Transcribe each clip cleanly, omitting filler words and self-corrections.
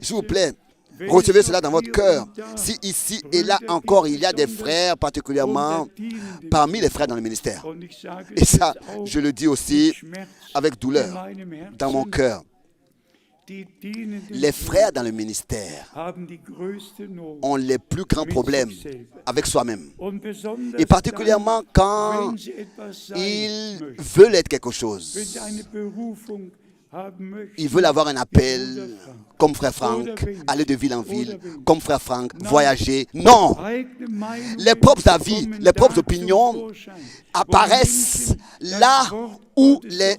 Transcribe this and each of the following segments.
S'il vous plaît, recevez cela dans votre cœur. Si ici et là encore, il y a des frères, particulièrement parmi les frères dans le ministère. Et ça, je le dis aussi avec douleur dans mon cœur. Les frères dans le ministère ont les plus grands problèmes avec soi-même. Et particulièrement quand ils veulent être quelque chose. Ils veulent avoir un appel, comme frère Franck, aller de ville en ville, comme frère Franck, voyager. Non! Les propres avis, les propres opinions apparaissent là où les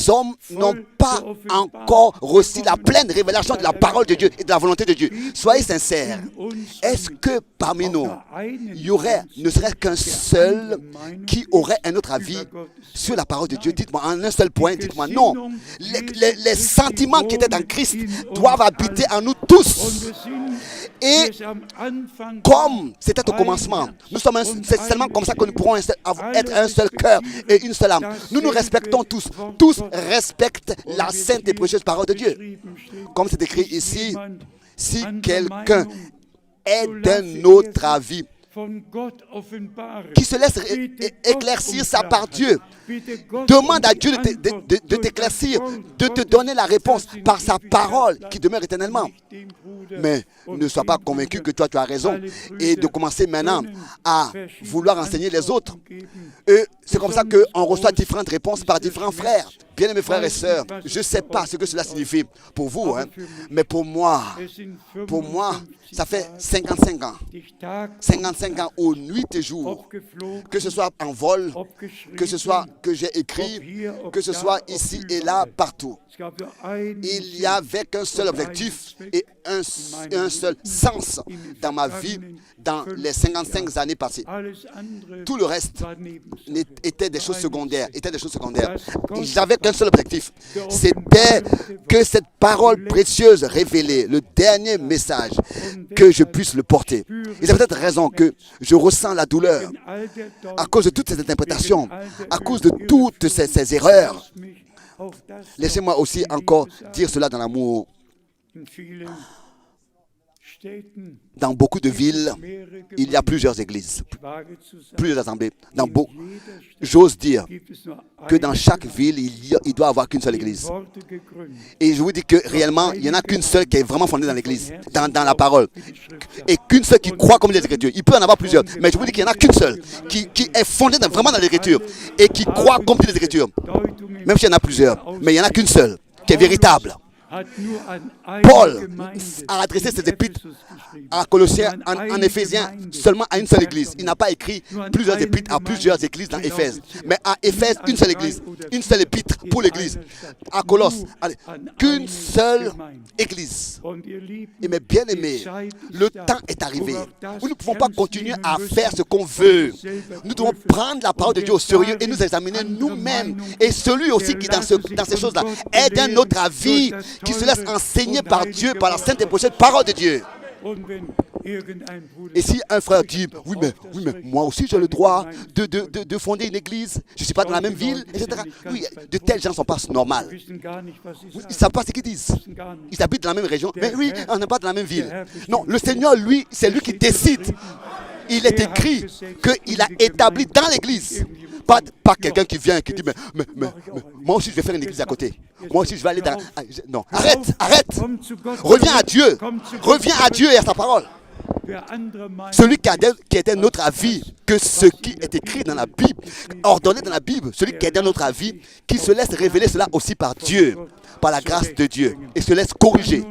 hommes n'ont pas encore reçu la pleine révélation de la parole de Dieu et de la volonté de Dieu. Soyez sincères. Est-ce que parmi nous, il y aurait ne serait-ce qu'un seul qui aurait un autre avis sur la parole de Dieu? Dites-moi en un seul point, dites-moi non. Les sentiments qui étaient en Christ doivent habiter en nous tous. Et comme c'était au commencement, c'est seulement comme ça que nous pourrons être un seul cœur et une seule âme. Nous nous respectons tous. Tous respectent la sainte et précieuse parole de Dieu. Comme c'est écrit ici, si quelqu'un est d'un autre avis, qui se laisse éclaircir ça par Dieu. Demande à Dieu de t'éclaircir, de te donner la réponse par sa parole qui demeure éternellement. Mais ne sois pas convaincu que toi tu as raison et de commencer maintenant à vouloir enseigner les autres. Et c'est comme ça qu'on reçoit différentes réponses par différents frères. Bien-aimés frères et sœurs, je ne sais pas ce que cela signifie pour vous, mais pour moi, ça fait 55 ans. 55 ans aux nuits et jours, que ce soit en vol, que ce soit que j'ai écrit, que ce soit ici et là, partout. Il n'y avait qu'un seul objectif et un seul sens dans ma vie dans les 55 années passées. Tout le reste était des choses secondaires. J'avais qu'un seul objectif. C'était que cette parole précieuse révélée, le dernier message, que je puisse le porter. Et c'est peut-être raison que je ressens la douleur à cause de toutes ces interprétations, à cause de toutes ces erreurs. Laissez-moi aussi encore dire cela dans l'amour. Dans beaucoup de villes, il y a plusieurs églises, plusieurs assemblées. J'ose dire que dans chaque ville, il doit y avoir qu'une seule église. Et je vous dis que réellement, il n'y en a qu'une seule qui est vraiment fondée dans l'église, dans la parole. Et qu'une seule qui croit comme les Écritures. Il peut en avoir plusieurs, mais je vous dis qu'il n'y en a qu'une seule qui est fondée vraiment dans l'Écriture et qui croit comme les Écritures. Même s'il y en a plusieurs, mais il n'y en a qu'une seule qui est véritable. Paul a adressé ses épîtres à Colossiens, en Éphésiens, seulement à une seule église. Il n'a pas écrit plusieurs épîtres à plusieurs églises dans Éphèse. Mais à Éphèse, une seule église. Une seule épître pour l'église. À Colosse, qu'une seule église. Et mes bien-aimés, le temps est arrivé. Nous ne pouvons pas continuer à faire ce qu'on veut. Nous devons prendre la parole de Dieu au sérieux et nous examiner nous-mêmes. Et celui aussi qui, dans ces choses-là, est d'un autre avis, qui se laisse enseigner par Dieu, par la sainte et précieuse parole de Dieu. Et si un frère dit, oui mais moi aussi j'ai le droit de fonder une église, je ne suis pas dans la même ville, etc. Oui, de tels gens ne sont pas normaux. Ils ne savent pas ce qu'ils disent. Ils habitent dans la même région, mais oui, on n'est pas dans la même ville. Non, le Seigneur, lui, c'est lui qui décide. Il est écrit qu'il a établi dans l'église. Pas quelqu'un qui vient et qui dit, mais moi aussi je vais faire une église à côté. Moi aussi je vais aller dans... Non, arrête. Reviens à Dieu et à sa parole. Celui qui est d'un autre avis que ce qui est écrit dans la Bible, ordonné dans la Bible, celui qui est d'un autre avis, qui se laisse révéler cela aussi par Dieu, par la grâce de Dieu, et se laisse corriger.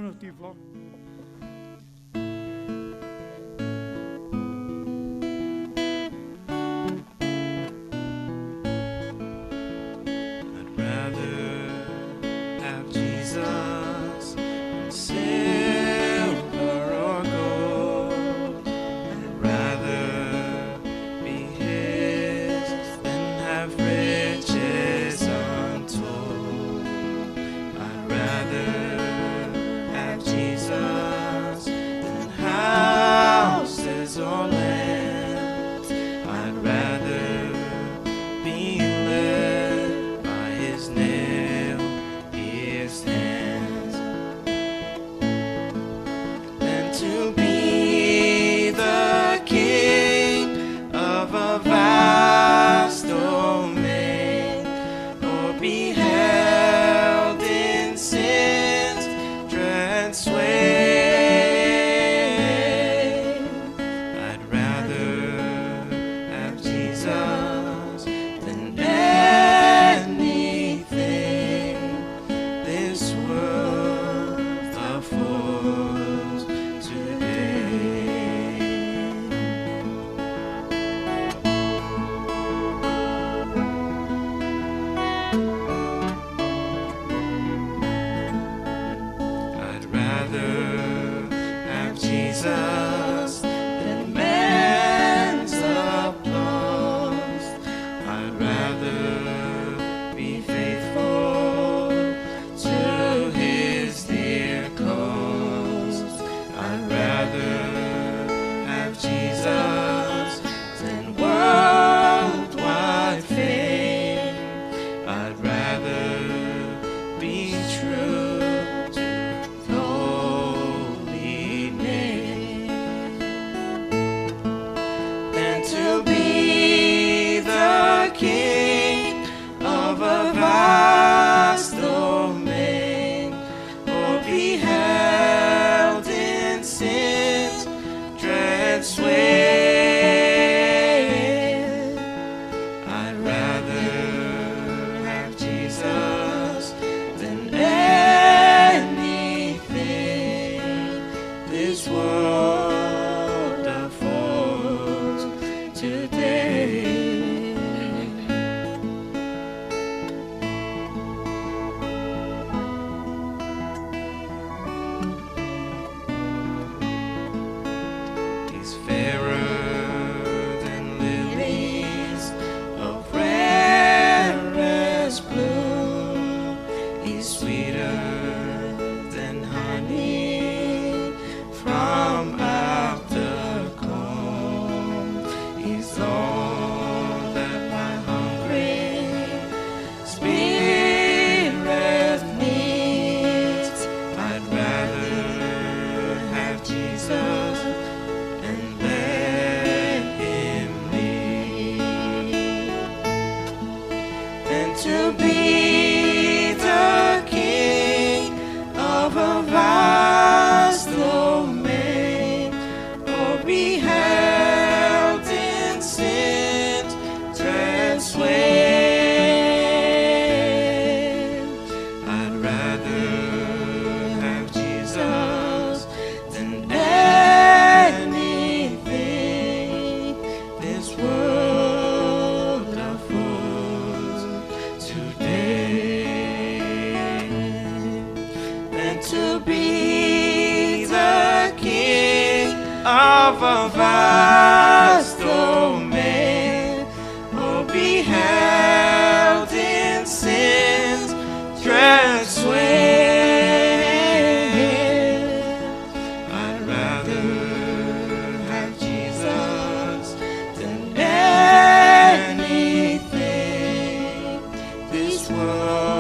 to be the king of a vast domain, or be held in sin's sway. I'd rather have Jesus than anything this world offers today, than to be the king of a vast domain, or be held in sin's sway. I'd rather have Jesus than anything this world